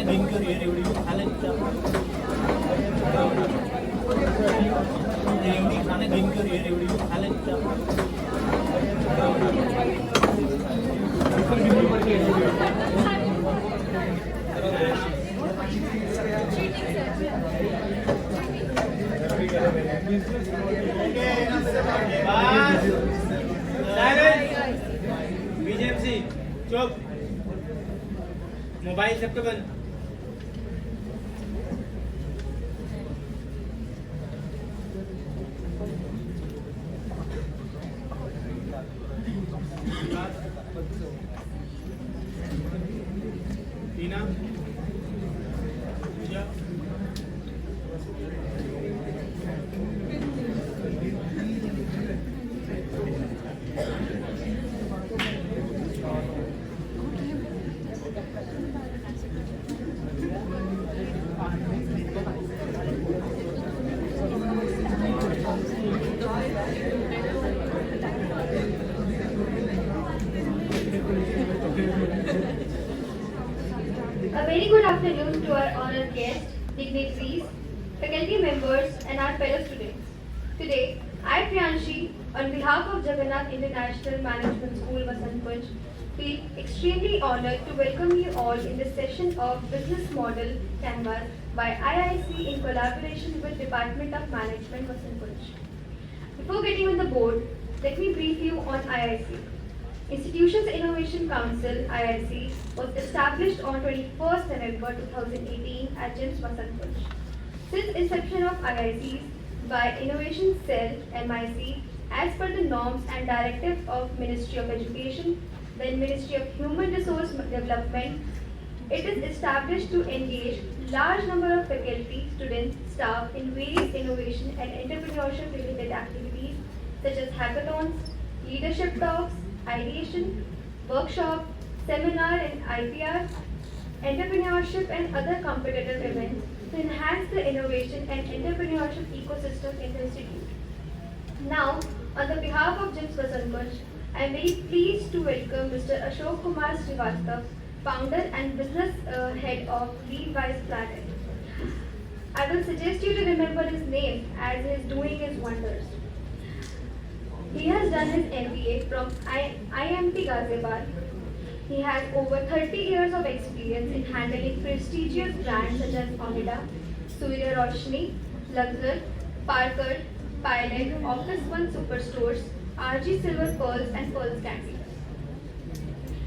खाना गेम की रेवड़ी खाना रेवड़ी खाना गेम की रेवड़ी खाना बीजेपी चुप मोबाइल सबके बंद टीना पूजा A very good afternoon to our honored guests, dignitaries, faculty members, and our fellow students. Today, I, Priyanshi, on behalf of Jagannath International Management School, Vasant Kunj, feel extremely honored to welcome you all in this session of Business Model Canvas by IIC in collaboration with Department of Management, Vasant Kunj. Before getting on the board, let me brief you on IIC. Institutions Innovation Council (IIC) was established on 21st November 2018 at GIMS Vasant Kunj. Since inception of IICs by Innovation Cell (MIC), as per the norms and directives of Ministry of Education, then Ministry of Human Resource Development, it is established to engage large number of faculty, students, staff in various innovation and entrepreneurship related activities such as hackathons, leadership talks, ideation, workshop, seminar and IPR, entrepreneurship and other competitive events to enhance the innovation and entrepreneurship ecosystem in the institute. Now, on the behalf of GIMS Vasant Kunj, I am very pleased to welcome Mr. Ashok Kumar Srivastav, founder and business head of Leadwise Planet. I will suggest you to remember his name as he is doing his wonders. He has done his MBA from IMT Ghaziabad. He has over 30 years of experience in handling prestigious brands such as Onida, Surya Roshni, Luxor, Parker, Pilot, Office One Superstores, RG Silver Pearls and Pearls Candy.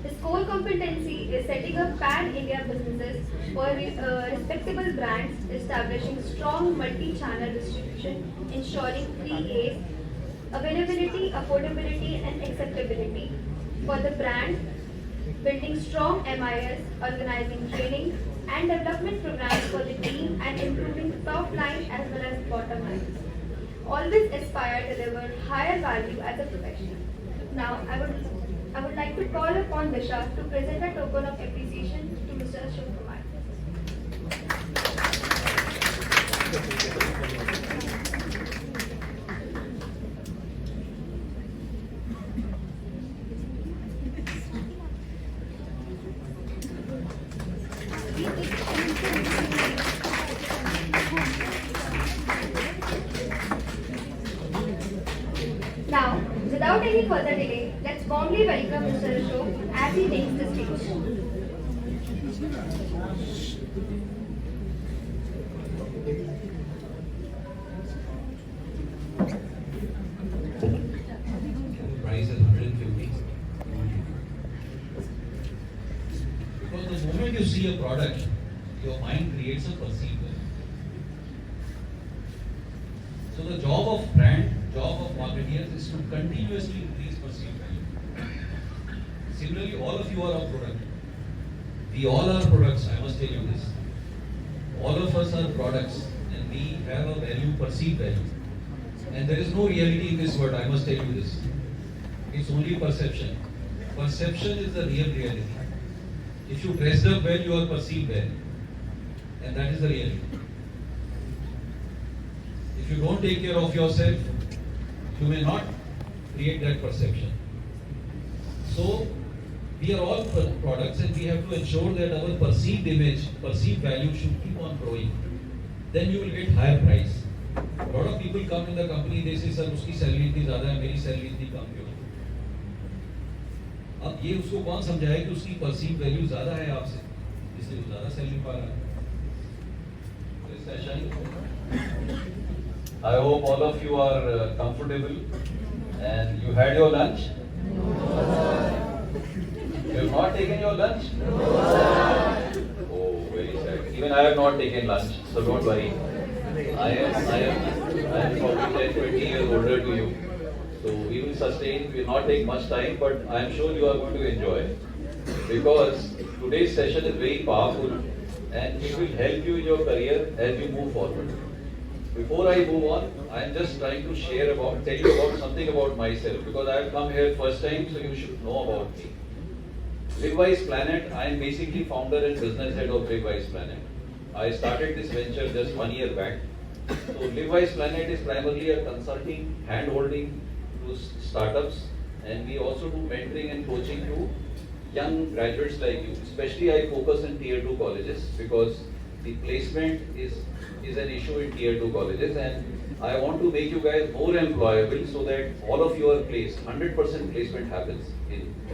His core competency is setting up pan-India businesses for respectable brands, establishing strong multi-channel distribution, ensuring 3 A's, availability, affordability and acceptability for the brand, building strong MIS, organizing training and development programs for the team and improving the top line as well as bottom line. Always aspire to deliver higher value as a professional. Now, I would like to call upon Disha to present a token of appreciation to Mr. Ashok Kumar. Now, without any further delay, let's warmly welcome Mr. Ashok as he takes the stage. Price is 150. Because the moment you see a product, your mind creates a perceived value. So the job of brand, job of marketeers is to continuously increase perceived value. Similarly, all of you are a product. We all are products, I must tell you this. All of us are products and we have a value, perceived value. And there is no reality in this world, I must tell you this. It's only perception. Perception is the real reality. If you dressed up well, you are perceived well. And that is the reality. If you don't take care of yourself, you may not create that perception. So, we are all products and we have to ensure ensure that our perceived image, perceived value should keep on growing. Then you will get higher price. A lot of people come in the company, they say, sir, उसकी salary इतनी ज़्यादा है, मेरी salary इतनी कम क्यों? अब ये उसको कौन समझाए कि उसकी perceived value ज़्यादा है आपसे, इसलिए वो ज़्यादा सैलरी पा रहा है. तो session. I hope all of you are comfortable and you had your lunch. You have not taken your lunch? Oh, very sad. Even I have not taken lunch, so don't worry. I am probably 10, 20 years older to you. So we will sustain, we will not take much time, but I am sure you are going to enjoy. Because today's session is very powerful and it will help you in your career as you move forward. Before I move on, I am just trying to tell you about something about myself, because I have come here first time, so you should know about me. LiveWise Planet, I am basically founder and business head of LiveWise Planet. I started this venture just 1 year back. So LiveWise Planet is primarily a consulting, hand-holding to startups, and we also do mentoring and coaching to young graduates like you. Especially I focus in tier 2 colleges because the placement is an issue in tier 2 colleges, and I want to make you guys more employable so that all of you are placed. 100% placement happens.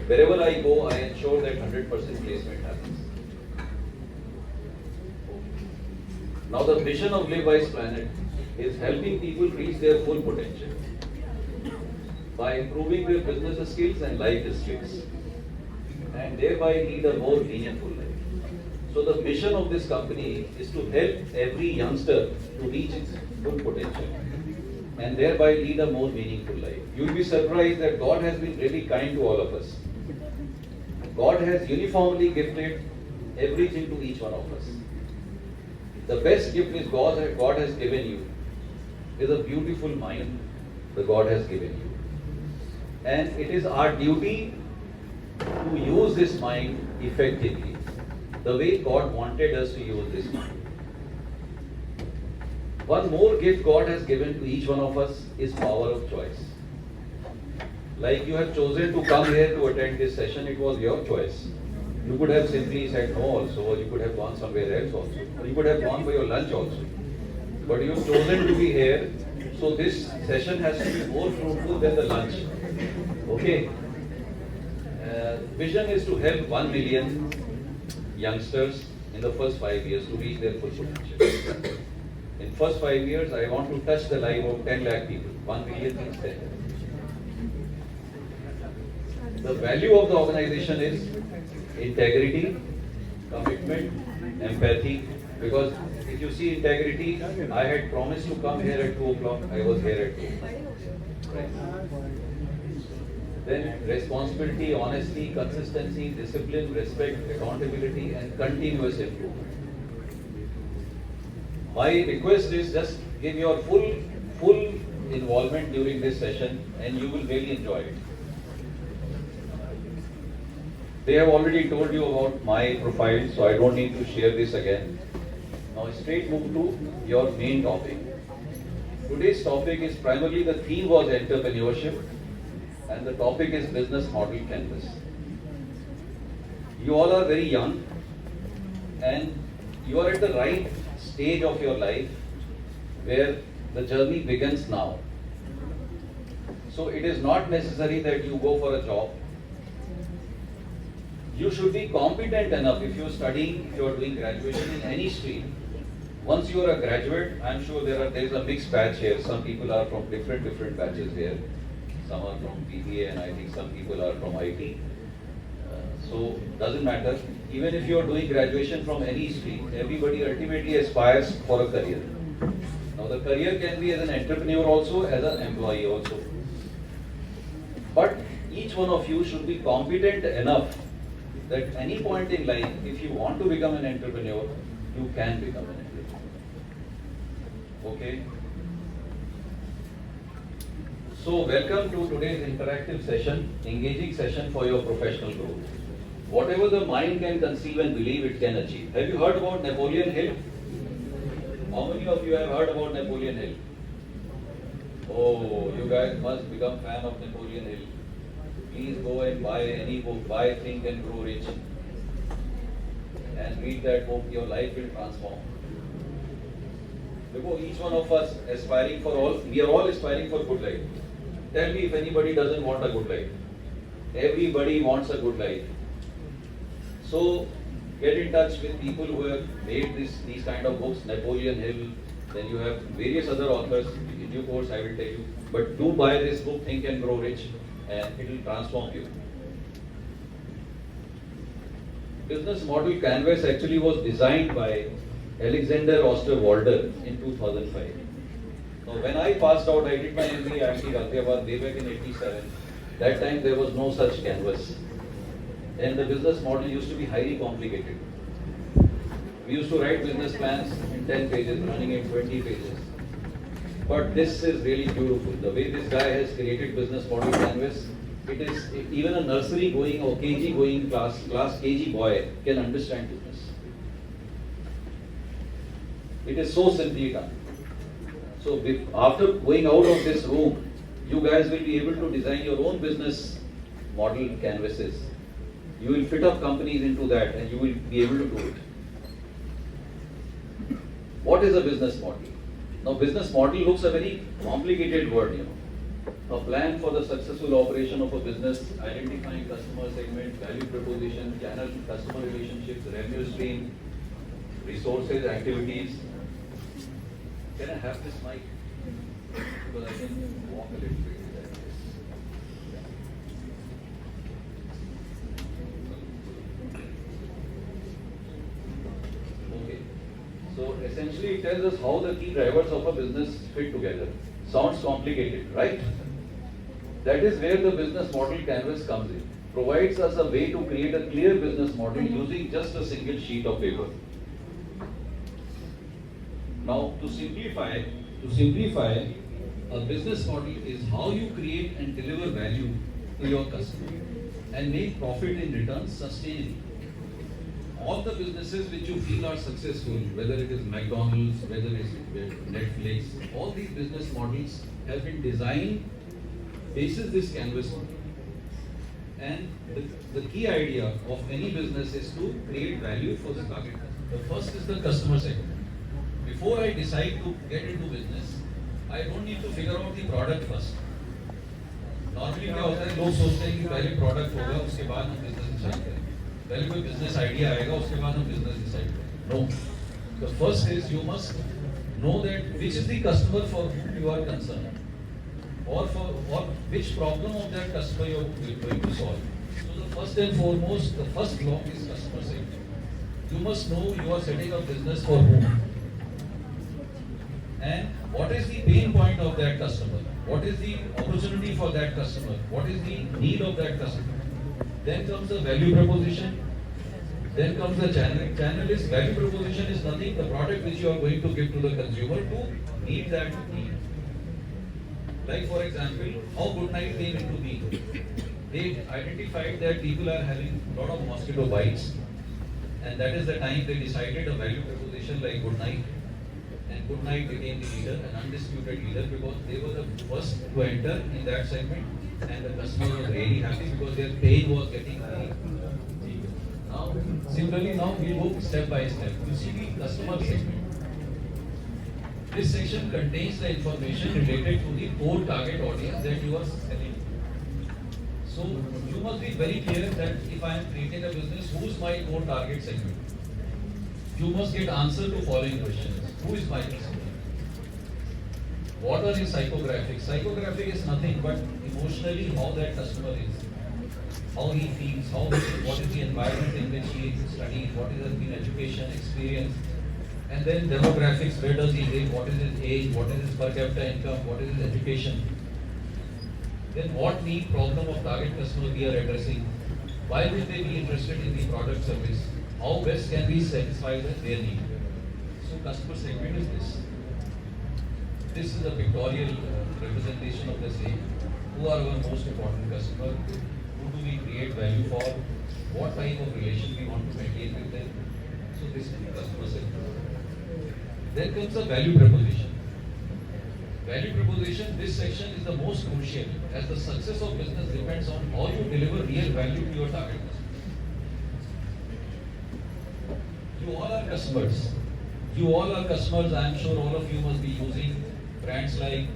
Wherever I go, I ensure that 100% placement happens. Now the mission of LiveWise Planet is helping people reach their full potential by improving their business skills and life skills, and thereby lead a more meaningful life. So the mission of this company is to help every youngster to reach its full potential and thereby lead a more meaningful life. You will be surprised that God has been really kind to all of us. God has uniformly gifted everything to each one of us. The best gift is God has given you is a beautiful mind that God has given you. And it is our duty to use this mind effectively, the way God wanted us to use this mind. One more gift God has given to each one of us is power of choice. Like you have chosen to come here to attend this session, it was your choice. You could have simply said no also, or you could have gone somewhere else also, or you could have gone for your lunch also. But you have chosen to be here, so this session has to be more fruitful than the lunch. Okay? Vision is to help 1 million youngsters in the first 5 years to reach their full potential. In first 5 years, I want to touch the life of 10 lakh people. 1 million means 10. The value of the organization is integrity, commitment, empathy. Because if you see integrity, I had promised to come here at 2 o'clock. I was here at 2. Then responsibility, honesty, consistency, discipline, respect, accountability, and continuous improvement. My request is just give your full involvement during this session, and you will really enjoy it. They have already told you about my profile, so I don't need to share this again. Now straight move to your main topic. Today's topic is primarily, the theme was entrepreneurship, and the topic is business model canvas. You all are very young, and you are at the right stage of your life where the journey begins now. So it is not necessary that you go for a job. You should be competent enough if you are studying, if you are doing graduation in any stream. Once you are a graduate, I am sure there is a mixed batch here. Some people are from different batches here. Some are from BBA, and I think some people are from IT. So doesn't matter. Even if you are doing graduation from any stream, everybody ultimately aspires for a career. Now the career can be as an entrepreneur also, as an employee also. But each one of you should be competent enough that any point in life, if you want to become an entrepreneur, you can become an entrepreneur. Okay? So welcome to today's interactive session, engaging session for your professional growth. Whatever the mind can conceive and believe, it can achieve. Have you heard about Napoleon Hill? How many of you have heard about Napoleon Hill? Oh, you guys must become fan of Napoleon Hill. Please go and buy any book, buy Think and Grow Rich. read that book, your life will transform. Because each one of us aspiring for all, we are all aspiring for good life. Tell me if anybody doesn't want a good life. Everybody wants a good life. So get in touch with people who have made these kind of books, Napoleon Hill, then you have various other authors. In due course I will tell you. But do buy this book, Think and Grow Rich, and it will transform you. Business model canvas actually was designed by Alexander Osterwalder in 2005. Now when I passed out, I did my MBA at IIT Ghaziabad way back in '87. That time there was no such canvas. And the business model used to be highly complicated. We used to write business plans in 10 pages, running in 20 pages. But this is really beautiful. The way this guy has created business model canvas, it is even a nursery going or KG going class KG boy can understand business. It is so simply done. So after going out of this room, you guys will be able to design your own business model canvases. You will fit up companies into that and you will be able to do it. What is a business model? Now business model looks a very complicated word, you know. A plan for the successful operation of a business, identifying customer segment, value proposition, channel, customer relationships, revenue stream, resources, activities. Can I have this mic? Because I can walk a little bit. Okay. So essentially it tells us how the key drivers of a business fit together. Sounds complicated, right? That is where the business model canvas comes in. Provides us a way to create a clear business model using just a single sheet of paper. Now to simplify, a business model is how you create and deliver value to your customer and make profit in return sustainably. All the businesses which you feel are successful, whether it is McDonald's, whether it is Netflix, all these business models have been designed basis this canvas model. And the key idea of any business is to create value for the target customer. The first is the customer segment. Before I decide to get into business, I don't need to figure out the product first. Normally क्या होता है, लोग सोचते हैं कि पहले product होगा, उसके बाद हम business decide करेंगे. पहले कोई business idea आएगा, उसके बाद हम business decide करेंगे. No. The first is you must know that which is the customer for whom you are concerned, or which problem of that customer you are going to solve. So the first and foremost, the first block is customer segment. You must know you are setting up business for whom. And what is the pain point of that customer? What is the opportunity for that customer? What is the need of that customer? Then comes the value proposition. Then comes the channel. Channel is value proposition is nothing, the product which you are going to give to the consumer to meet that need. Like for example, how Goodnight came into being. They identified that people are having a lot of mosquito bites, and that is the time they decided a value proposition like Goodnight. And Goodnight became the leader, an undisputed leader, because they were the first to enter in that segment, and the customer was really happy because their pain was getting relieved. Now, similarly, now we move step by step. You see the customer segment. This section contains the information related to the core target audience that you are selling. So you must be very clear that if I am creating a business, who is my core target segment? You must get answer to following questions. Who is my customer? What are his psychographics? Psychographic is nothing but emotionally how that customer is. How he feels, what is the environment in which he studies, what is his education, experience. And then demographics, where does he live, what is his age, what is his per capita income, what is his education. Then what need, problem of target customer we are addressing. Why will they be interested in the product service? How best can we satisfy their need? So customer segment is this. This is a pictorial representation of the same. Who are our most important customer? Who do we create value for? What type of relation we want to maintain with them? So this is the customer segment. Then comes the value proposition. Value proposition, this section is the most crucial, as the success of business depends on how you deliver real value to your target customer. You all are customers. You all are customers. I am sure all of you must be using brands like